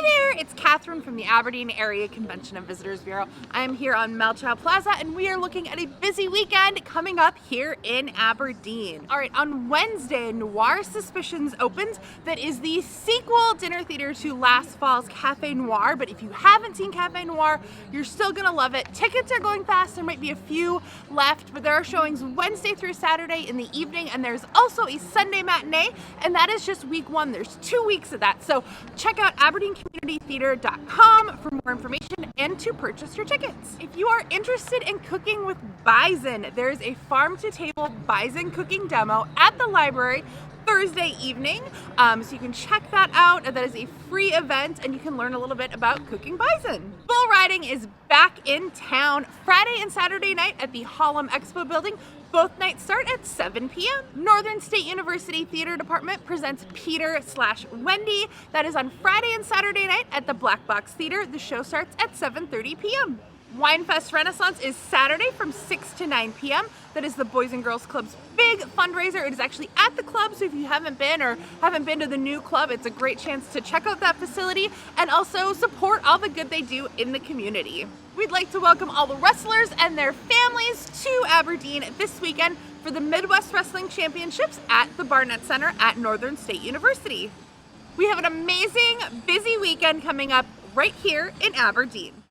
Hi there, it's Catherine from the Aberdeen Area Convention and Visitors Bureau. I am here on Melchow Plaza and we are looking at a busy weekend coming up here in Aberdeen. All right, on Wednesday, Noir Suspicions opens. That is the sequel dinner theater to last fall's Cafe Noir, but if you haven't seen Cafe Noir, you're still gonna love it. Tickets are going fast, there might be a few left, but there are showings Wednesday through Saturday in the evening, and there's also a Sunday matinee, and that is just week one. There's 2 weeks of that, so check out AberdeenCommunityTheater.com for more information and to purchase your tickets. If you are interested in cooking with Bison, there is a farm-to-table Bison cooking demo at the library Thursday evening, so you can check that out. That is a free event and you can learn a little bit about cooking bison. Bull riding is back in town Friday and Saturday night at the Hallam Expo building. Both nights start at 7 p.m. Northern State University Theater Department presents Peter/Wendy. That is on Friday and Saturday night at the Black Box Theater. The show starts at 7:30 p.m. Winefest Renaissance is Saturday from 6 to 9 p.m. That is the Boys and Girls Club's big fundraiser. It is actually at the club, so if you haven't been to the new club, it's a great chance to check out that facility and also support all the good they do in the community. We'd like to welcome all the wrestlers and their families to Aberdeen this weekend for the Midwest Wrestling Championships at the Barnett Center at Northern State University. We have an amazing, busy weekend coming up right here in Aberdeen.